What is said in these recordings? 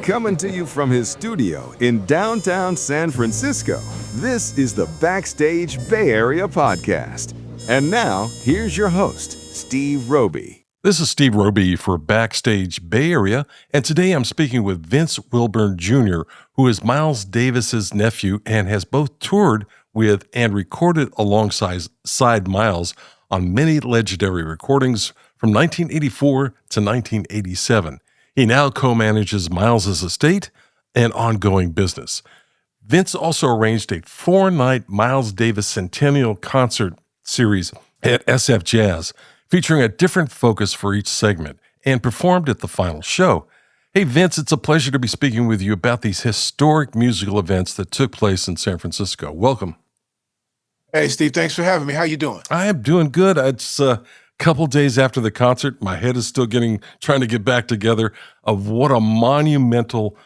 Coming to you from his studio in downtown San Francisco, this is the Backstage Bay Area podcast. And now, here's your host, Steve Roby. This is Steve Roby for Backstage Bay Area, and today I'm speaking with Vince Wilburn Jr., who is Miles Davis's nephew and has both toured with and recorded alongside Miles on many legendary recordings from 1984 to 1987. He now co-manages Miles' estate and ongoing business. Vince also arranged a 4-night Miles Davis Centennial concert series at SFJAZZ, featuring a different focus for each segment, and performed at the final show. Hey, Vince, it's a pleasure to be speaking with you about these historic musical events that took place in San Francisco. Welcome. Hey, Steve, thanks for having me. How you doing? I am doing good. It's couple days after the concert. My head is still trying to get back together of what a monumental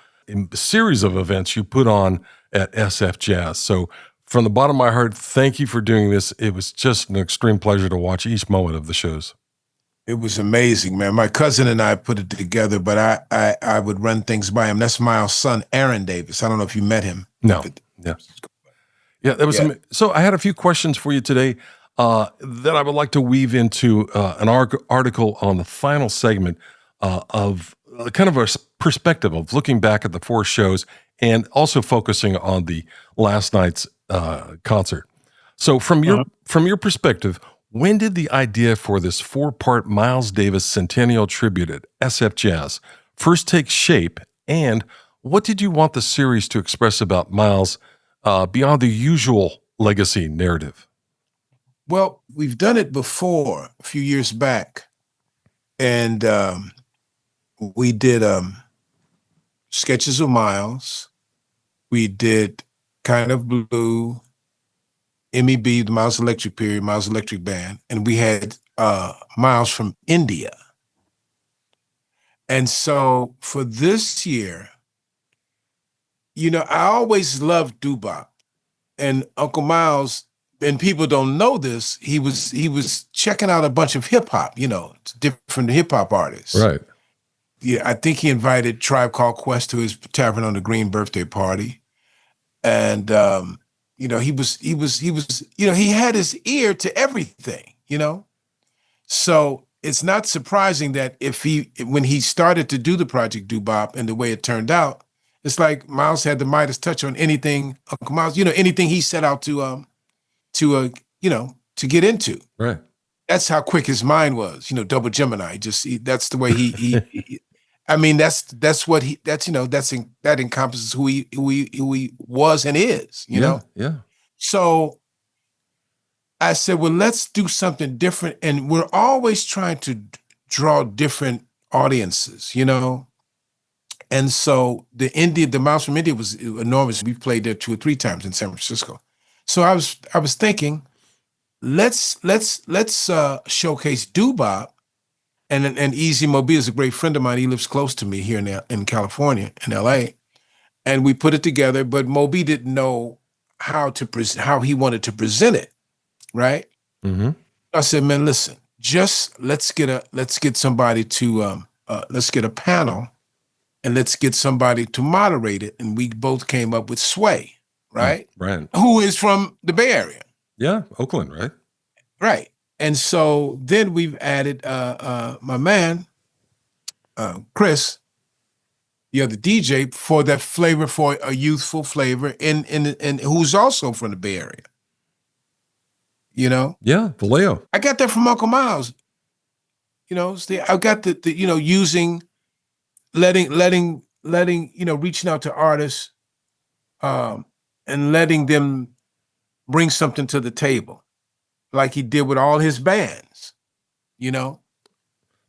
series of events you put on at SFJAZZ. So from the bottom of my heart, thank you for doing this. It was just an extreme pleasure to watch each moment of the shows. It was amazing, man. My cousin and I put it together, but I would run things by him. That's Miles' son, Aaron Davis. I don't know if you met him. No. Yeah, that was So I had a few questions for you today that I would like to weave into an article on the final segment of kind of a perspective of looking back at the 4 shows and also focusing on the last night's concert. So from your perspective, when did the idea for this 4-part Miles Davis Centennial tribute at SFJAZZ first take shape, and what did you want the series to express about Miles beyond the usual legacy narrative? Well, we've done it before a few years back, and we did sketches of Miles. We did Kind of Blue, MEB, the Miles Electric period, Miles Electric Band, and we had Miles from India. And so for this year, I always loved Doo-Bop, and Uncle Miles. And people don't know this. He was checking out a bunch of hip hop, different hip hop artists. Right. Yeah, I think he invited Tribe Called Quest to his Tavern on the Green birthday party, and he had his ear to everything, So it's not surprising that when he started to do the project Doo-Bop and the way it turned out, it's like Miles had the Midas touch on anything. Uncle Miles, anything he set out to get into. Right. That's how quick his mind was, double Gemini. That's the way he I mean, that encompasses who he was and is, you know? Yeah. So I said, well, let's do something different. And we're always trying to draw different audiences, And so the Miles from India was enormous. We played there 2 or 3 times in San Francisco. So I was thinking, let's showcase Doo-Bop, and Easy Mobile is a great friend of mine. He lives close to me here in California, in LA, and we put it together. But Moby didn't know how he wanted to present it, right? Mm-hmm. I said, man, listen, just let's get somebody to let's get a panel, and let's get somebody to moderate it. And we both came up with Sway. Right? Right. Who is from the Bay Area. Yeah, Oakland, right? Right. And so then we've added my man, Chris, the other DJ, for that flavor, for a youthful flavor, and who's also from the Bay Area. Yeah, Vallejo. I got that from Uncle Miles. I got the using, letting, reaching out to artists, and letting them bring something to the table, like he did with all his bands, A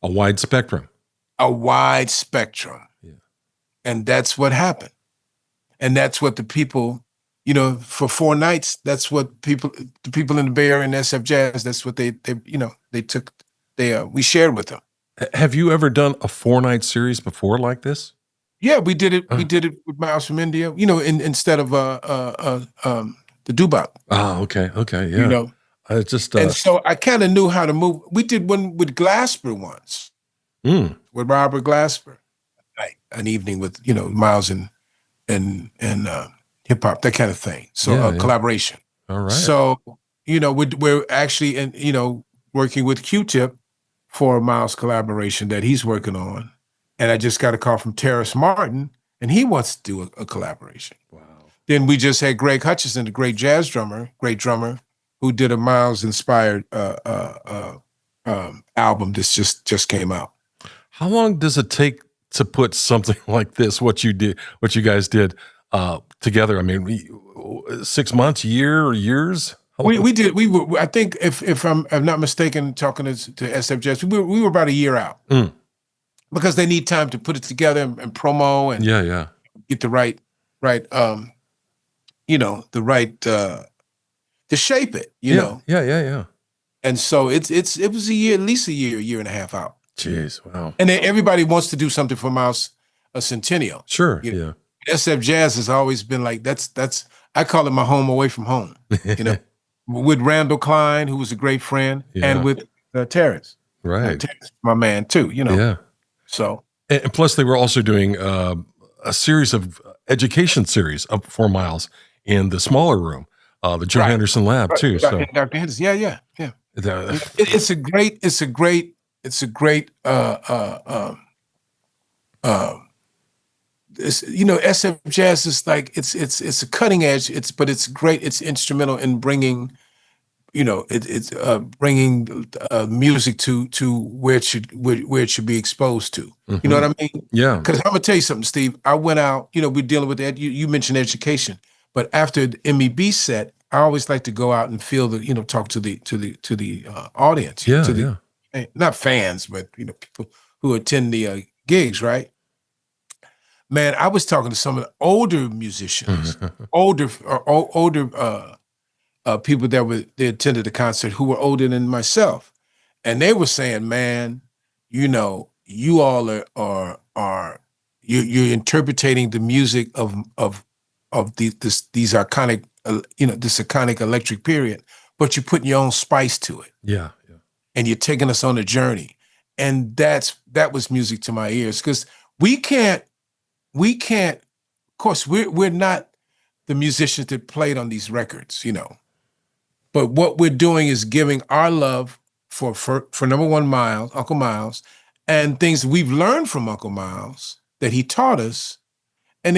wide spectrum. A wide spectrum. Yeah. And that's what happened. And that's what the people, for 4 nights, that's what the people in the Bay Area and SFJAZZ, that's what we shared with them. Have you ever done a 4-night series before like this? Yeah, we did it. We did it with Miles from India. Instead of the Doo-Bop. Oh, okay, yeah. And so I kind of knew how to move. We did one with Glasper once, with Robert Glasper. Right. an evening with, you know, Miles and hip hop, that kind of thing. So collaboration. All right. So, you know, we're actually, you know, working with Q-Tip for a Miles collaboration that he's working on. And I just got a call from Terrace Martin, and he wants to do a collaboration. Wow. Then we just had Greg Hutchinson, the great great drummer, who did a Miles-inspired album that just came out. How long does it take to put something like this, what you guys did, together? I mean, 6 months, years? I think if I'm not mistaken, talking to SFJAZZ, we were about a year out because they need time to put it together and promo and get the right you know, the right to shape it, you know. Yeah. And so it was a year, at least a year and a half out. Jeez, wow. And then everybody wants to do something for Miles, a centennial. Sure, you know? SFJAZZ has always been like, that's I call it my home away from home, you know, with Randall Klein, who was a great friend, and with Terrence. Right. Terrence, my man too, you know. Yeah. So. And plus they were also doing a series of education series up for Miles in the smaller room, the Joe Henderson Lab too. So Dr. Henderson, yeah. It's a great you know, SFJAZZ is like it's a cutting edge. But it's great. It's instrumental in bringing, you know, it's bringing music to where it should be exposed to. Mm-hmm. You know what I mean? Yeah. Because I'm gonna tell you something, Steve. I went out. You know, we're dealing with that. You mentioned education, but after the MEB set, I always like to go out and feel the, you know, talk to the audience. Not fans, but, you know, people who attend the gigs, right? Man, I was talking to some of the older musicians, older people they attended the concert who were older than myself, and they were saying, "Man, you know, you all are you're interpreting the music of these iconic, you know, this iconic electric period, but you're putting your own spice to it." Yeah. And you're taking us on a journey. And that was music to my ears, because we can't, of course, we're not the musicians that played on these records, you know. But what we're doing is giving our love for number one, Miles, Uncle Miles, and things we've learned from Uncle Miles that he taught us, and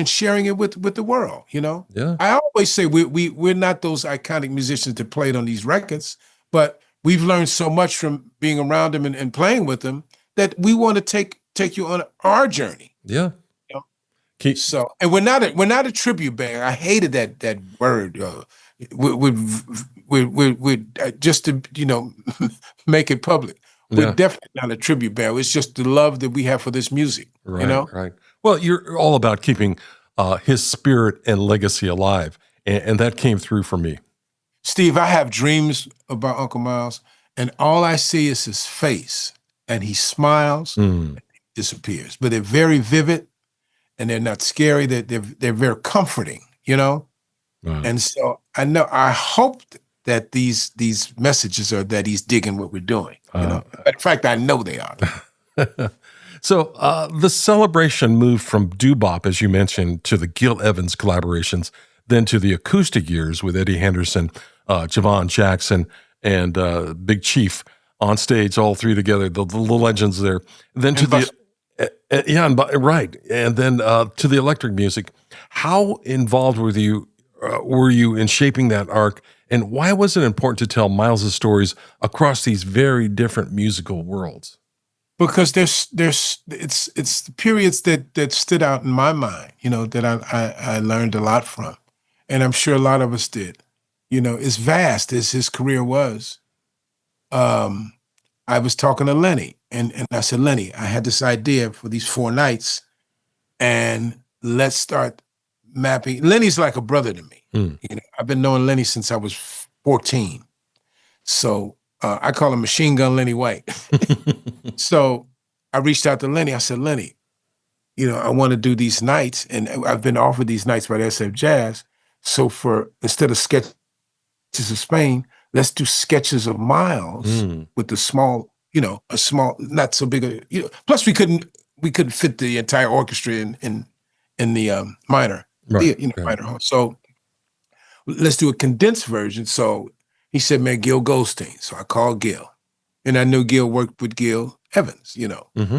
sharing it with the world, you know. Yeah. I always say we're not those iconic musicians that played on these records, but we've learned so much from being around them and playing with them that we want to take you on our journey. Yeah. You know? So, and we're not a tribute band. I hated that word. We just to, you know, make it public. We're definitely not a tribute band. It's just the love that we have for this music. Right. You know. Right. Well, you're all about keeping his spirit and legacy alive, and that came through for me. Steve, I have dreams about Uncle Miles, and all I see is his face, and he smiles, and he disappears. But they're very vivid, and they're not scary. They're very comforting, you know. Wow. And so I hope that these messages are that he's digging what we're doing. You know, in fact, I know they are. So the celebration moved from Doo-Bop, as you mentioned, to the Gil Evans collaborations, then to the acoustic years with Eddie Henderson, Javon Jackson, and Big Chief on stage, all three together, the legends there. Then to and then to the electric music. How involved were you in shaping that arc, and why was it important to tell Miles' stories across these very different musical worlds? Because it's the periods that stood out in my mind, you know, that I learned a lot from, and I'm sure a lot of us did. You know, as vast as his career was, I was talking to Lenny, and I said, Lenny, I had this idea for these 4 nights, and let's start mapping. Lenny's like a brother to me. You know, I've been knowing Lenny since I was 14. So I call him Machine Gun Lenny White. So I reached out to Lenny. I said, Lenny, you know, I want to do these nights, and I've been offered these nights by the SFJAZZ. So instead of sketches of Spain, let's do sketches of Miles with the small, you know, a small, not so big. You know, plus we couldn't we couldn't fit the entire orchestra in the minor, Right. minor hall. So let's do a condensed version. So he said, man, Gil Goldstein. So I called Gil, and I knew Gil worked with Gil Evans, Mm-hmm.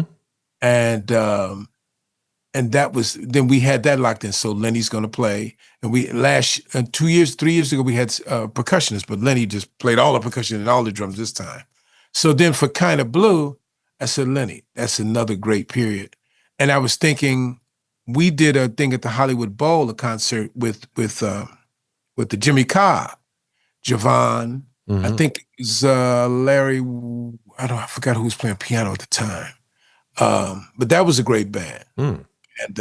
And that was, then we had that locked in. So Lenny's going to play. And we 3 years ago, we had percussionists, but Lenny just played all the percussion and all the drums this time. So then for Kind of Blue, I said, Lenny, that's another great period. And I was thinking, we did a thing at the Hollywood Bowl, a concert with the Jimmy Cobb, Javon, Mm-hmm. I think it was Larry, I forgot who was playing piano at the time. But that was a great band. Mm. And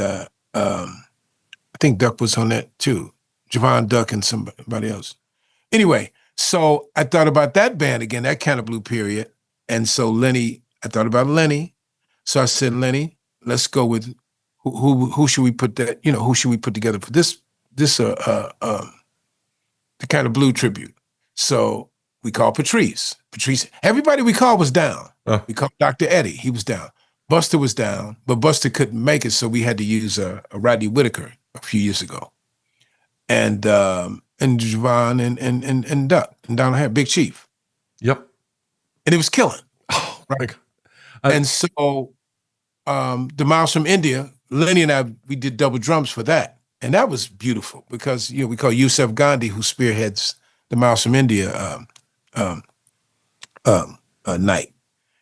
I think Duck was on that too. Javon Duck and somebody else. Anyway, so I thought about that band again, that Kind of Blue period. And so I thought about Lenny. So I said, Lenny, let's go with who should we put that, who should we put together for this the Kind of Blue tribute. So we called Patrice. Everybody we called was down. We called Dr. Eddie, he was down. Buster was down, but Buster couldn't make it, so we had to use a Rodney Whitaker a few years ago. And Javon and Duck and Donald had Big Chief. Yep. And it was killing. Oh, right? And so the Miles from India, Lenny and I, we did double drums for that. And that was beautiful because, we call Yusuf Gandhi, who spearheads the Miles from India night,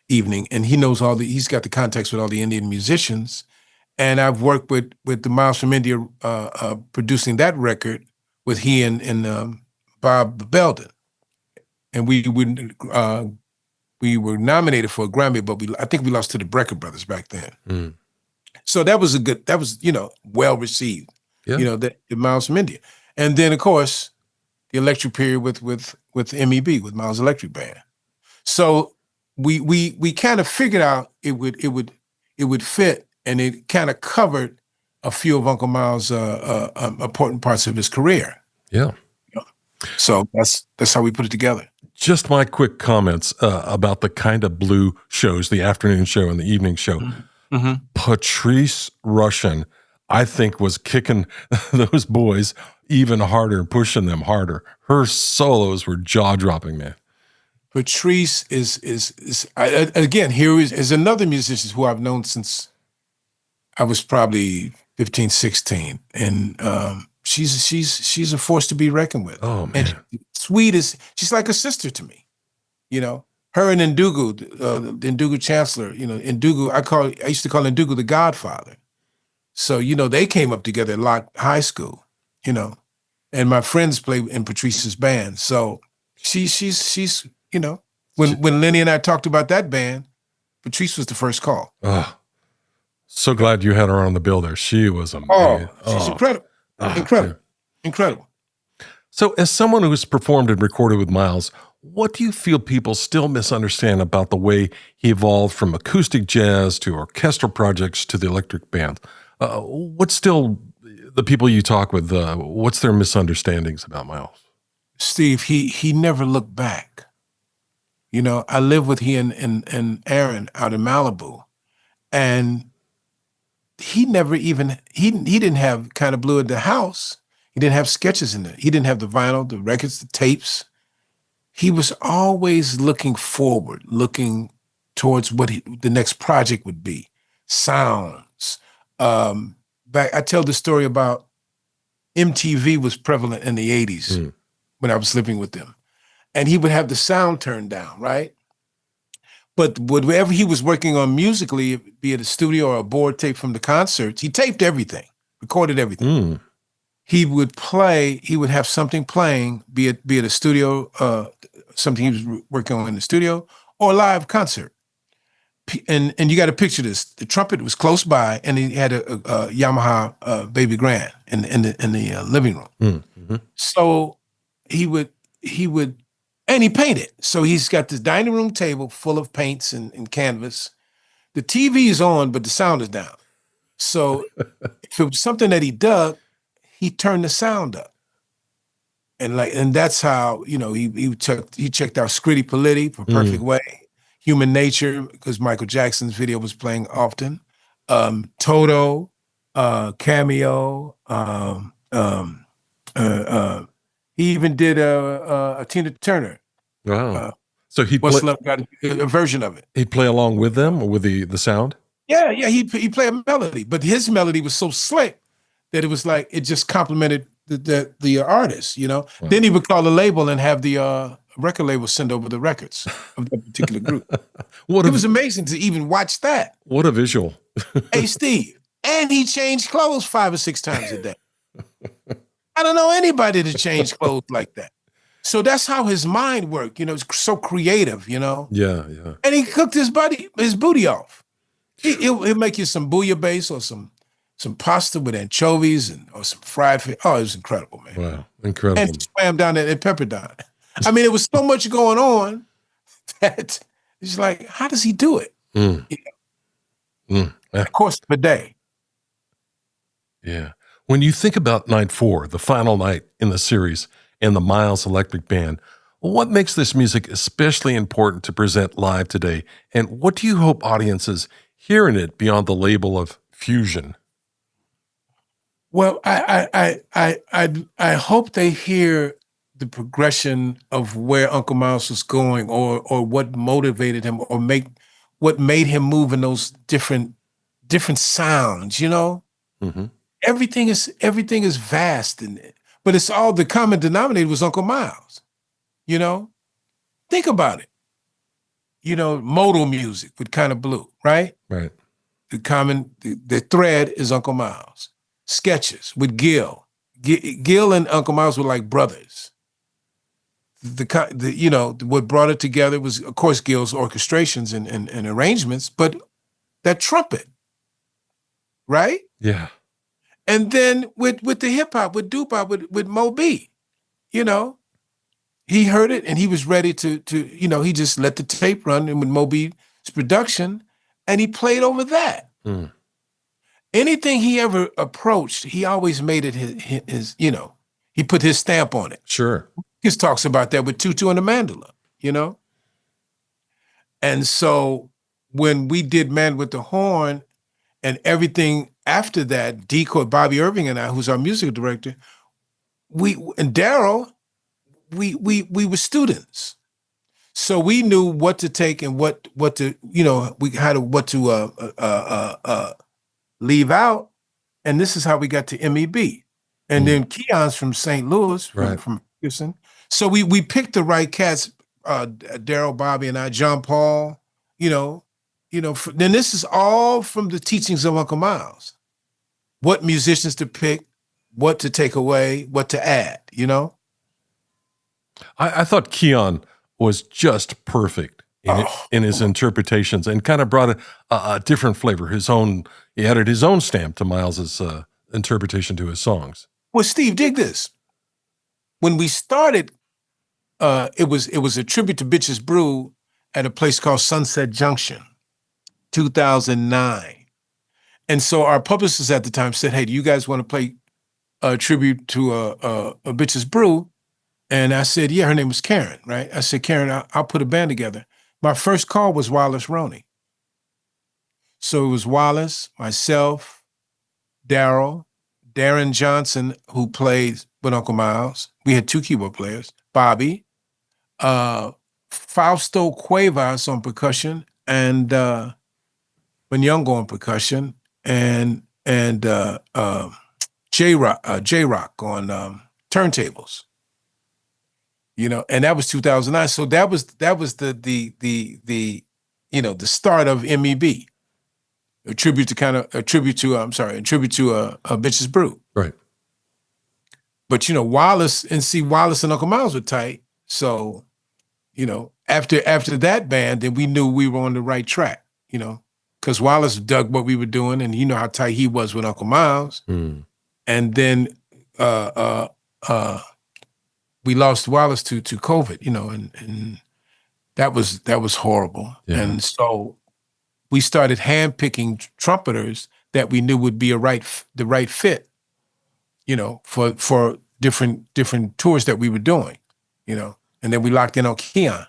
evening. And he knows he's got the contacts with all the Indian musicians. And I've worked with the Miles from India producing that record with he and Bob Belden. And we were nominated for a Grammy, but I think we lost to the Brecker Brothers back then. Mm. So that was well received. Yeah. The Miles from India. And then of course the electric period with MEB, with Miles Electric Band. So we kind of figured out it would fit, and it kind of covered a few of Uncle Miles' important parts of his career. Yeah. So that's how we put it together. Just my quick comments about the Kind of Blue shows, the afternoon show and the evening show. Mm-hmm. Patrice Rushen, I think, was kicking those boys even harder, pushing them harder. Her solos were jaw-dropping, man. Patrice again, here is another musician who I've known since I was probably 15, 16. And she's a force to be reckoned with. Oh, man. And she's like a sister to me. Her and Ndugu, the Ndugu Chancellor, Ndugu, I used to call Ndugu the Godfather. So, they came up together at Locke High School, and my friends play in Patrice's band. So she's when Lenny and I talked about that band, Patrice was the first call. Oh, so glad you had her on the bill there. She was amazing. She's incredible. Incredible. So as someone who has performed and recorded with Miles, what do you feel people still misunderstand about the way he evolved from acoustic jazz to orchestral projects to the electric band? What's still the people you talk with, what's their misunderstandings about Miles? Steve, he never looked back. I lived with he and Aaron out in Malibu, and he never even, he didn't have Kind of Blue at the house. He didn't have sketches in there. He didn't have the vinyl, the records, the tapes. He was always looking forward, looking towards what the next project would be. Sounds. I tell the story about MTV was prevalent in the 80s when I was living with them. And he would have the sound turned down, right? But whatever he was working on musically, be it a studio or a board tape from the concerts, he taped everything, recorded everything. He would have something playing, be it a studio, something he was working on in the studio, or a live concert. And you got to picture this: the trumpet was close by, and he had a Yamaha Baby Grand in the living room. Mm-hmm. So he would, and he painted. So he's got this dining room table full of paints and canvas. The TV is on, but the sound is down. So if it was something that he dug, he turned the sound up. And that's how, he checked out Scritti Politti for Perfect Way, Human Nature, because Michael Jackson's video was playing often. Toto, Cameo. He even did a Tina Turner. Wow. So What's Love Got a version of it. He'd play along with them or with the sound? Yeah, he played a melody, but his melody was so slick that it was like it just complimented the artist, you know. Wow. Then he would call the label and have the record label send over the records of that particular group. It was amazing to even watch that. What a visual. Hey, Steve. And he changed clothes 5 or 6 times a day. I don't know anybody to change clothes like that. So that's how his mind worked, you know, it's so creative, you know. Yeah, yeah. And he cooked his booty off. He'll make you some bouillabaisse or some pasta with anchovies or some fried fish. Oh, it was incredible, man. Wow, incredible. And he swam down there at Pepperdine. I mean, it was so much going on that it's like, how does he do it? You know? Of course, the day. Yeah. When you think about night 4, the final night in the series, and the Miles Electric Band, what makes this music especially important to present live today? And what do you hope audiences hear in it beyond the label of fusion? Well, I hope they hear the progression of where Uncle Miles was going, or what motivated him, or what made him move in those different sounds. You know, everything is vast in it, but it's all, the common denominator was Uncle Miles. You know, think about it. You know, modal music with Kind of Blue, right? Right. The thread is Uncle Miles. Sketches with Gil. Gil and Uncle Miles were like brothers. You know, what brought it together was, of course, Gil's orchestrations and arrangements, but that trumpet, right? Yeah. And then with the hip hop, with Doo-Bop, with Moby, you know, he heard it and he was ready to you know, he just let the tape run, and with Moby's production, and he played over that. Anything he ever approached, he always made it his, you know, he put his stamp on it. Sure. He talks about that with Tutu and the Mandala, you know? And so when we did Man with the Horn and everything after that, Decoy, Bobby Irving and I, who's our music director, and Daryl, we were students. So we knew what to take and what to, you know, what to leave out. And this is how we got to MEB. And then Keon's from St. Louis, from Houston. So we picked the right cats, Daryl, Bobby, and I, John Paul, you know, then this is all from the teachings of Uncle Miles. What musicians to pick, what to take away, what to add, you know? I thought Keon was just perfect in his interpretations, and kind of brought a different flavor, he added his own stamp to Miles's interpretation to his songs. Well, Steve, dig this. When we started, it was a tribute to Bitches Brew at a place called Sunset Junction, 2009. And so our publicist at the time said, hey, do you guys want to play a tribute to a Bitches Brew? And I said, yeah, her name was Karen, right? I said, Karen, I'll put a band together. My first call was Wallace Roney. So it was Wallace, myself, Daryl, Darren Johnson, who played with Uncle Miles. We had 2 keyboard players, Bobby, Fausto Cuevas on percussion, and Young on percussion, and J-Rock on turntables. You know, and that was 2009. So that was the you know, the start of MEB. A tribute to Bitches Brew. Right. But you know, Wallace and Uncle Miles were tight. So, you know, after that band, then we knew we were on the right track, you know, because Wallace dug what we were doing, and you know how tight he was with Uncle Miles. And then we lost Wallace to COVID, you know, and that was horrible. Yeah. And so we started handpicking trumpeters that we knew would be the right fit, you know, for different tours that we were doing, you know. And then we locked in on Keon.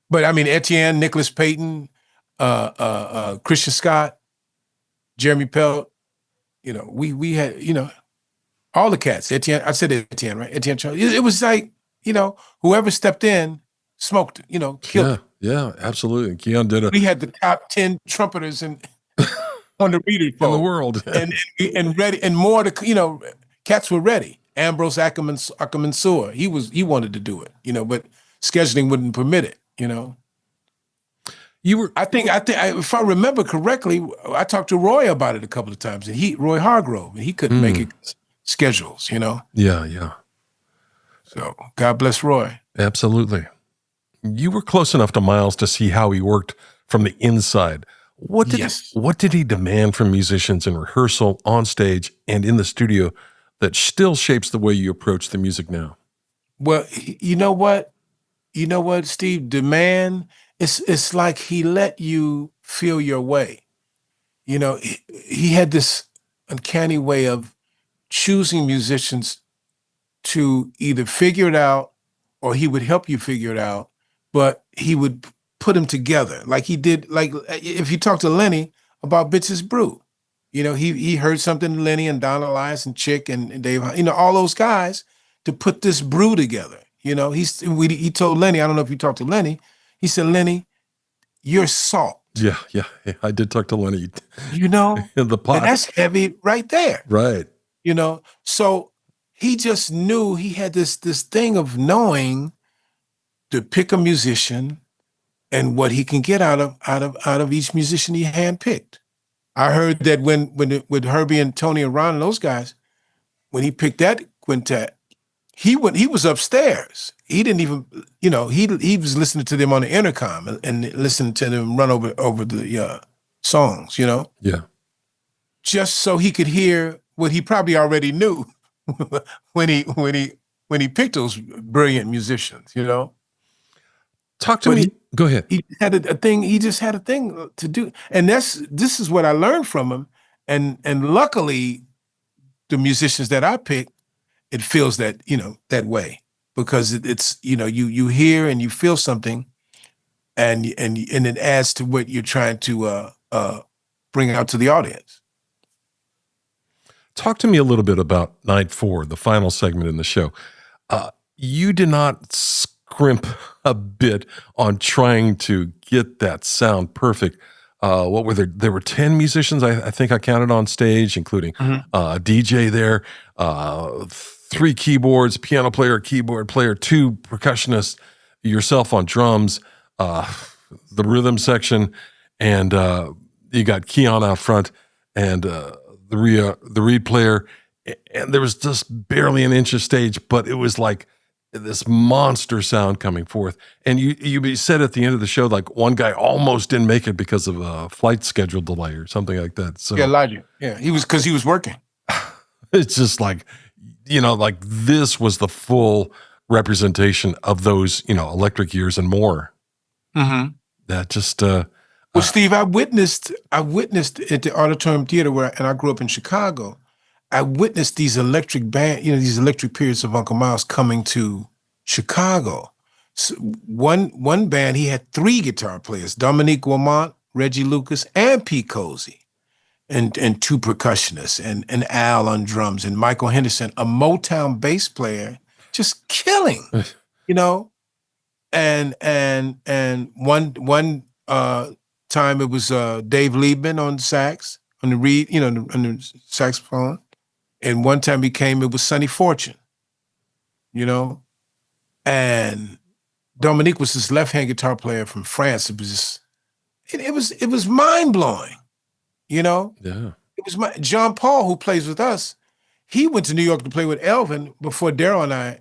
But I mean, Etienne, Nicholas Payton, Christian Scott, Jeremy Pelt, we had, all the cats. Etienne, I said Etienne, right? Etienne Charles. It was like, whoever stepped in, smoked, killed it. Yeah, absolutely. Keon did We had the top 10 trumpeters on the reading in the phone. world. and ready, and more to, cats were ready. Ambrose Ackerman Sewer, he wanted to do it, but scheduling wouldn't permit it, You were, I think, if I remember correctly, I talked to Roy about it a couple of times, and Roy Hargrove, and he couldn't make it schedules, Yeah. So God bless Roy. Absolutely. You were close enough to Miles to see how he worked from the inside. What did he demand from musicians in rehearsal, on stage, and in the studio that still shapes the way you approach the music now? Well, you know what, Steve? Demand. It's like he let you feel your way. He had this uncanny way of choosing musicians to either figure it out or he would help you figure it out, but he would put them together. Like he did, like if you talk to Lenny about Bitches Brew, he heard something, Lenny and Don Elias and Chick and Dave, all those guys to put this brew together. He told Lenny, I don't know if you talked to Lenny, he said, Lenny, you're salt. Yeah. I did talk to Lenny. In the pot. And that's heavy right there. Right. So he just knew he had this thing of knowing to pick a musician and what he can get out of each musician he handpicked. I heard that when with Herbie and Tony and Ron and those guys, when he picked that quintet, he was upstairs. He didn't even, he was listening to them on the intercom and listening to them run over the songs, Yeah. Just so he could hear what he probably already knew when he picked those brilliant musicians, Talk to me. Go ahead. He had a thing. He just had a thing to do, and this is what I learned from him. And luckily, the musicians that I picked, it feels that that way because it's you hear and you feel something, and it adds to what you're trying to bring out to the audience. Talk to me a little bit about night 4, the final segment in the show. You did not scrimp a bit on trying to get that sound perfect. What were there? There were 10 musicians, I think I counted on stage, including a DJ there, 3 keyboards, piano player, keyboard player, 2 percussionists, yourself on drums, the rhythm section, and you got Keon out front, and the reed player, and there was just barely an inch of stage, but it was like this monster sound coming forth. And you said at the end of the show, like one guy almost didn't make it because of a flight schedule delay or something like that. So yeah, Elijah. Yeah, because he was working. It's just like, like this was the full representation of those, electric years and more. Mm-hmm. That just well, Steve, I witnessed at the Auditorium Theater and I grew up in Chicago. I witnessed these electric these electric periods of Uncle Miles coming to Chicago. So one band, he had 3 guitar players: Dominique Wilmont, Reggie Lucas, and Pete Cozy, and 2 percussionists, and Al on drums, and Michael Henderson, a Motown bass player, just killing, And one time it was Dave Liebman on sax, on the reed, on the saxophone. And one time it was Sonny Fortune, and Dominique was this left-hand guitar player from France. It was mind-blowing, Yeah. It was John Paul, who plays with us. He went to New York to play with Elvin before Daryl and I,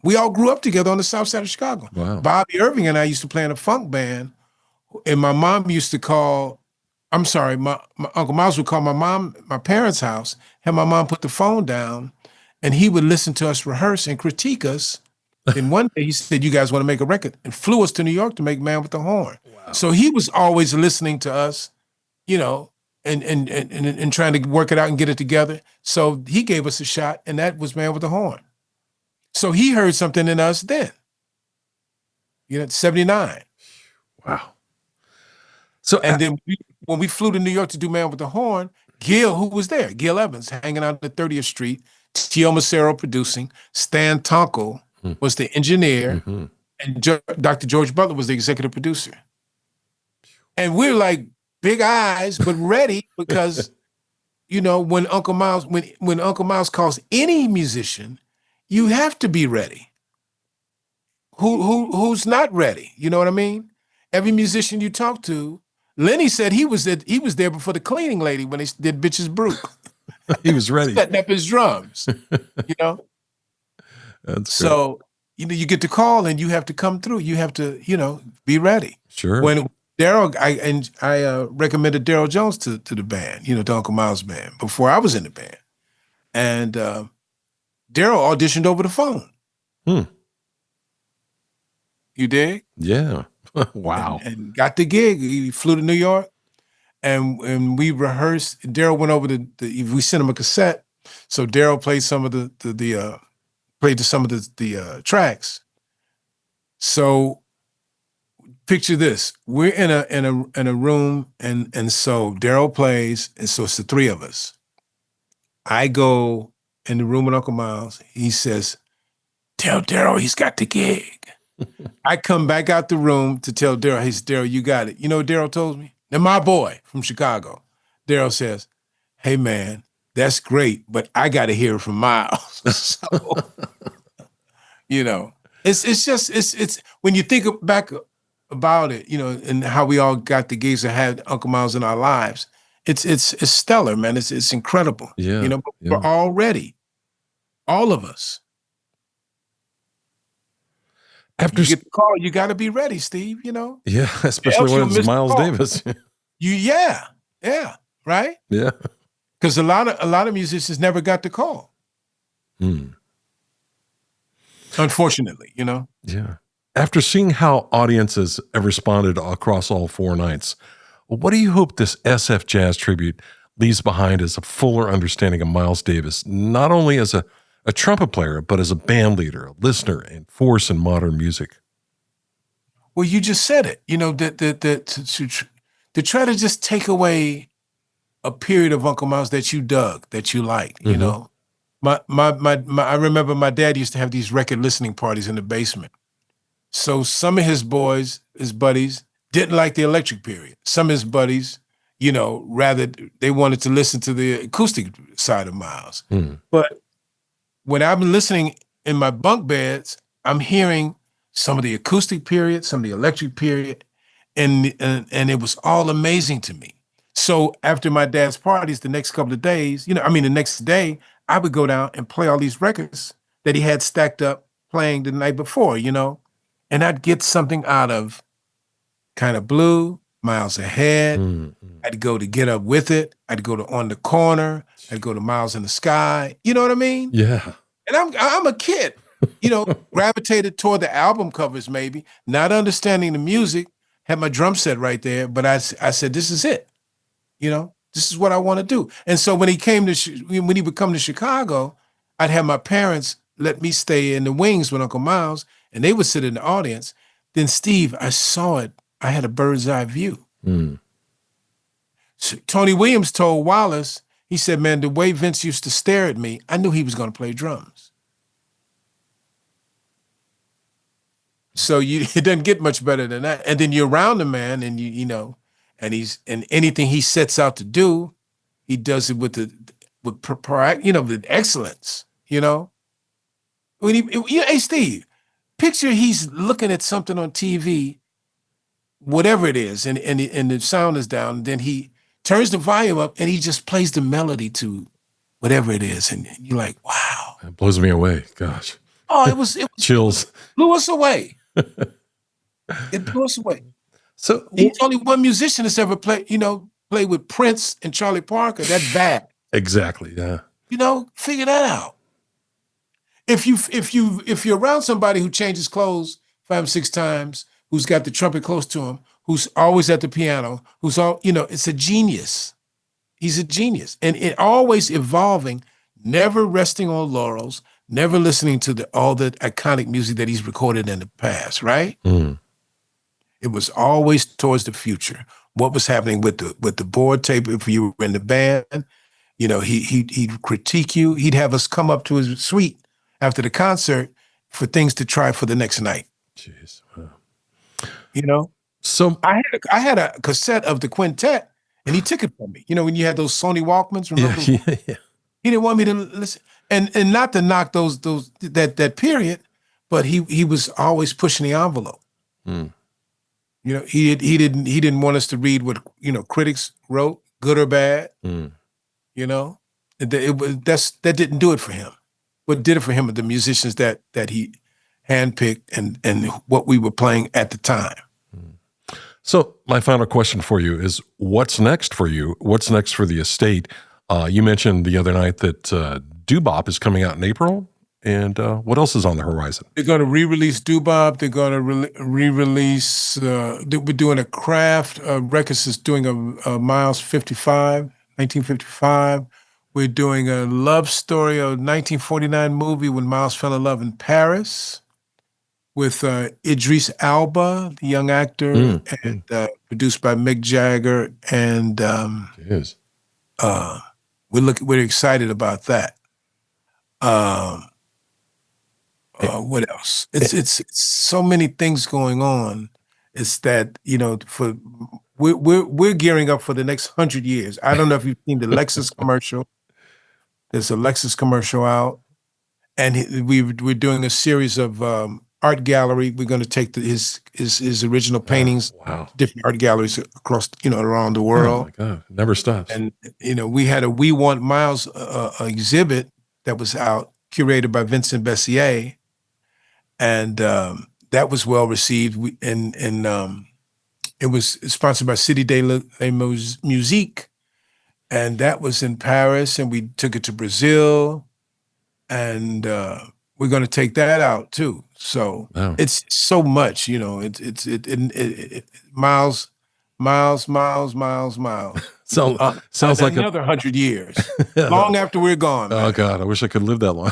we all grew up together on the south side of Chicago. Wow. Bobby Irving and I used to play in a funk band, and my mom used to call, my Uncle Miles would call my parents' house, have my mom put the phone down, and he would listen to us rehearse and critique us. And one day he said, "You guys want to make a record?" and flew us to New York to make Man with the Horn. Wow. So he was always listening to us, and trying to work it out and get it together. So he gave us a shot, and that was Man with the Horn. So he heard something in us then, 79. Wow. So, and then when we flew to New York to do Man with the Horn, Gil, who was there? Gil Evans, hanging out at 30th Street. Tio Macero producing. Stan Tonko was the engineer. And Dr. George Butler was the executive producer. And we're like big eyes, but ready because, you know, when Uncle Miles calls any musician, you have to be ready. Who's not ready? You know what I mean? Every musician you talk to, Lenny said he was there before the cleaning lady when they did Bitches Brew. He was ready. Setting up his drums, you know? That's so, you know, you get the call and you have to come through. You have to, you know, be ready. Sure. When Daryl, I recommended Daryl Jones to the band, you know, to Uncle Miles' band before I was in the band. And Daryl auditioned over the phone. You dig? Yeah. Wow. And got the gig. He flew to New York and we rehearsed. Daryl went over we sent him a cassette. So Daryl played some of the tracks. So picture this. We're in a room and so Daryl plays, and so it's the three of us. I go in the room with Uncle Miles. He says, "Tell Daryl he's got the gig." I come back out the room to tell Daryl, "Hey, Daryl, you got it." You know what Daryl told me? Now, my boy from Chicago. Daryl says, "Hey, man, that's great, but I got to hear it from Miles." So, you know, it's when you think back about it, you know, and how we all got the gigs and had Uncle Miles in our lives, it's stellar, man. It's incredible. Yeah. You know, but we're all ready. All of us. After you get the call, you got to be ready, Steve, you know? Yeah, especially when it's Miles Davis. Yeah, right? Yeah. Because a lot of musicians never got the call. Unfortunately, you know? Yeah. After seeing how audiences have responded across all four nights, what do you hope this SFJAZZ tribute leaves behind as a fuller understanding of Miles Davis, not only as a trumpet player, but as a band leader, a listener, and force in modern music? Well, you just said it, you know, to try to just take away a period of Uncle Miles that you dug, that you liked, you know. I remember my dad used to have these record listening parties in the basement. So some of his buddies, didn't like the electric period. Some of his buddies, you know, rather they wanted to listen to the acoustic side of Miles. But when I'm listening in my bunk beds, I'm hearing some of the acoustic period, some of the electric period, and it was all amazing to me. So after my dad's parties, the next couple of days, the next day, I would go down and play all these records that he had stacked up playing the night before, you know, and I'd get something out of Kind of Blue, Miles Ahead. I'd go to Get Up With It. I'd go to On the Corner. I'd go to Miles in the Sky. You know what I mean? Yeah. And I'm a kid, you know, gravitated toward the album covers maybe, not understanding the music, had my drum set right there, but I said, this is it. You know, this is what I want to do. And so when he would come to Chicago, I'd have my parents let me stay in the wings with Uncle Miles, and they would sit in the audience. Then Steve, I saw it. I had a bird's eye view. So Tony Williams told Wallace, he said, man, the way Vince used to stare at me, I knew he was going to play drums. So it doesn't get much better than that. And then you're around the man, and you know, and anything he sets out to do, he does it with excellence. You know, hey Steve, picture he's looking at something on TV, whatever it is, and the sound is down. And then he turns the volume up and he just plays the melody to whatever it is, and you're like, wow, it blows me away. Gosh. Oh, it was chills. Blew us away. It blew us away. So he's only one musician that's ever played with Prince and Charlie Parker. That's bad. Exactly. Yeah. You know, figure that out. If you're around somebody who changes clothes 5, 6 times, who's got the trumpet close to him, who's always at the piano, it's a genius. He's a genius, and it always evolving, never resting on laurels, never listening to all the iconic music that he's recorded in the past, right? It was always towards the future. What was happening with the board tape? If you were in the band, he'd critique you. He'd have us come up to his suite after the concert for things to try for the next night. Jeez. Wow. So I had a cassette of the quintet, and he took it from me. When you had those Sony Walkmans, remember? Yeah. He didn't want me to listen, and not to knock that period, but he was always pushing the envelope. Mm. He didn't want us to read what critics wrote, good or bad. Mm. That didn't do it for him. What did it for him are the musicians that he handpicked and what we were playing at the time. So my final question for you is, what's next for you? What's next for the estate? You mentioned the other night that Doo-Bop is coming out in April. And what else is on the horizon? They're going to re-release Doo-Bop. They're going to re-release, we're doing a Kraft. Records is doing a Miles 1955. We're doing a love story, a 1949 movie when Miles fell in love in Paris with Idris Elba, the young actor, and produced by Mick Jagger. And we're excited about that. What else? It's so many things going on. It's that we're gearing up for the next 100 years. I don't know if you've seen the Lexus commercial. There's a Lexus commercial out, and we're doing a series of art gallery. We're going to take his original paintings, different art galleries across around the world. Oh my God, never stops. And we had a We Want Miles exhibit that was out, curated by Vincent Bessier. And that was well received. It was sponsored by Cité de la Musique, and that was in Paris. And we took it to Brazil, and we're going to take that out too. So it's so much, Miles. Sounds like another 100 years, long after we're gone. Man. Oh God, I wish I could live that long.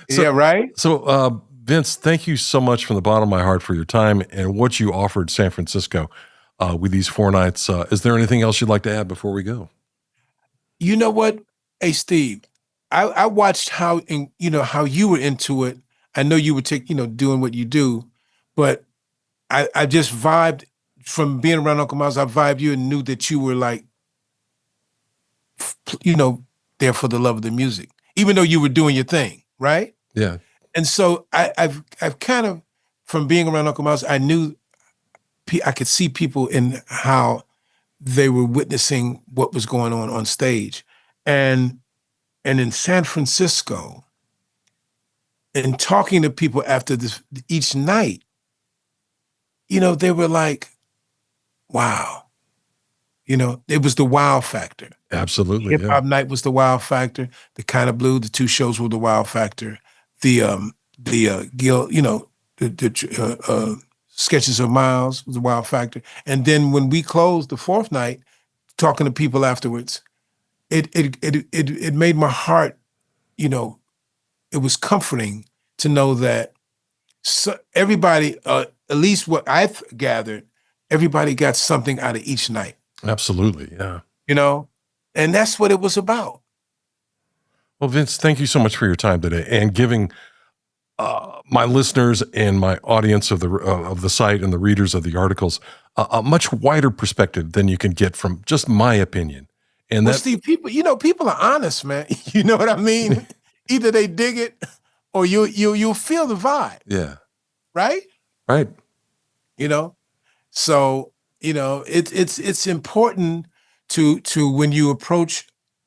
Yeah, right. So, Vince, thank you so much from the bottom of my heart for your time and what you offered San Francisco with these 4 nights. Is there anything else you'd like to add before we go? You know what? Hey, Steve, I watched how you were into it. I know you were doing what you do, but I just vibed from being around Uncle Miles. I vibed you and knew that you were like, there for the love of the music, even though you were doing your thing, right? Yeah. And so I've kind of, from being around Uncle Miles, I knew I could see people in how they were witnessing what was going on stage. And in San Francisco, and talking to people after each night, they were like, wow. It was the wow factor. Absolutely. Hip Hop Night was the wow factor. The Kind of Blue, the 2 shows were the wow factor. The Gil, the Sketches of Miles was the wow factor. And then when we closed the 4th night, talking to people afterwards, it made my heart, it was comforting to know that everybody, at least what I've gathered, everybody got something out of each night. Absolutely, yeah. And that's what it was about. Well, Vince, thank you so much for your time today and giving my listeners and my audience of the site and the readers of the articles a much wider perspective than you can get from just my opinion. And Steve, people are honest, man. You know what I mean? Either they dig it or you'll feel the vibe. Yeah. Right? Right. So, it's important to when you approach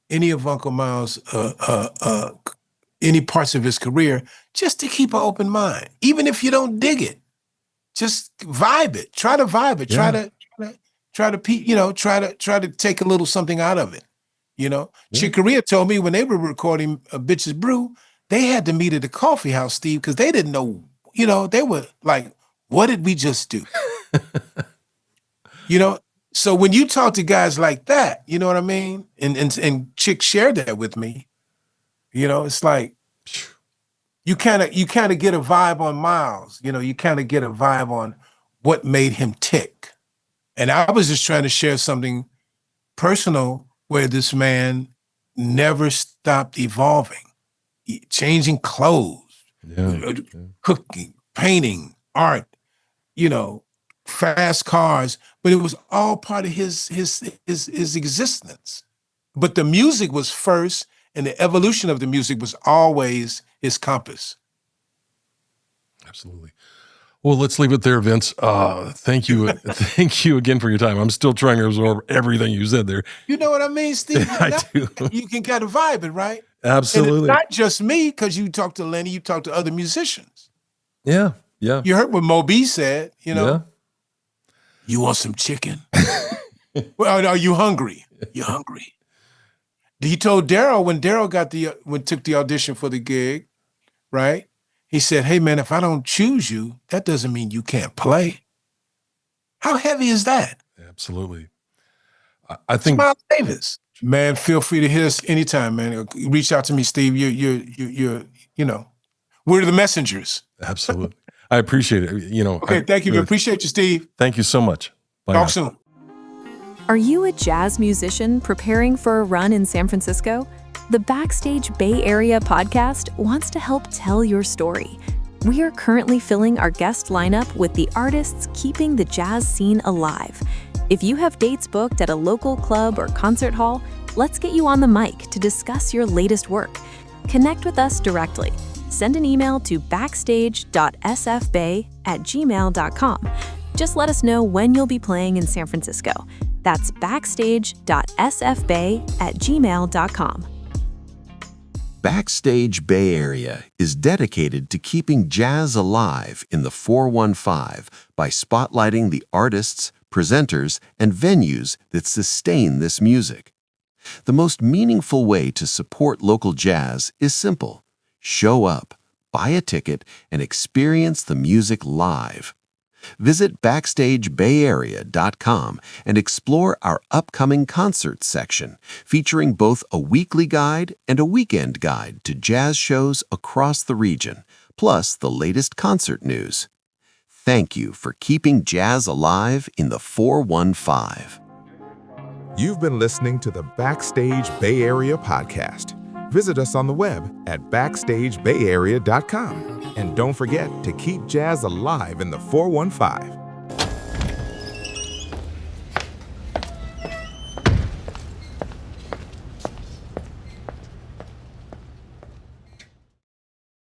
any of Uncle Miles, any parts of his career, just to keep an open mind. Even if you don't dig it, just vibe it. Try to vibe it. Yeah. Try to take a little something out of it. Chick Corea told me when they were recording Bitches Brew, they had to meet at the coffee house, Steve, because they didn't know. They were like, "What did we just do?" So when you talk to guys like that, you know what I mean? And Chick shared that with me. It's like you kind of get a vibe on Miles. You kind of get a vibe on what made him tick. And I was just trying to share something personal where this man never stopped evolving, changing clothes, cooking, painting, art, fast cars, but it was all part of his existence. But the music was first, and the evolution of the music was always his compass. Absolutely. Well, let's leave it there, Vince. Thank you. Thank you again for your time. I'm still trying to absorb everything you said there. You know what I mean, Steve? I do. You can kind of vibe it, right? Absolutely. And it's not just me, because you talk to Lenny, you talk to other musicians. Yeah, yeah. You heard what Moby said, Yeah. You want some chicken? Well, are you hungry? You're hungry. He told Daryl when Daryl took the audition for the gig, right? He said, hey, man, if I don't choose you, that doesn't mean you can't play. How heavy is that? Absolutely. I think Miles Davis. Man, feel free to hit us anytime, man. Reach out to me, Steve. We're the messengers. Absolutely. I appreciate it. Okay, thank you. Really appreciate you, Steve. Thank you so much. Bye Talk now. soon. Are you a jazz musician preparing for a run in San Francisco? The Backstage Bay Area podcast wants to help tell your story. We are currently filling our guest lineup with the artists keeping the jazz scene alive. If you have dates booked at a local club or concert hall, let's get you on the mic to discuss your latest work. Connect with us directly. Send an email to backstage.sfbay@gmail.com. Just let us know when you'll be playing in San Francisco. That's backstage.sfbay@gmail.com. Backstage Bay Area is dedicated to keeping jazz alive in the 415 by spotlighting the artists, presenters, and venues that sustain this music. The most meaningful way to support local jazz is simple. Show up, buy a ticket, and experience the music live. Visit BackstageBayArea.com and explore our upcoming concerts section, featuring both a weekly guide and a weekend guide to jazz shows across the region, plus the latest concert news. Thank you for keeping jazz alive in the 415. You've been listening to the Backstage Bay Area podcast. Visit us on the web at BackstageBayArea.com. And don't forget to keep jazz alive in the 415.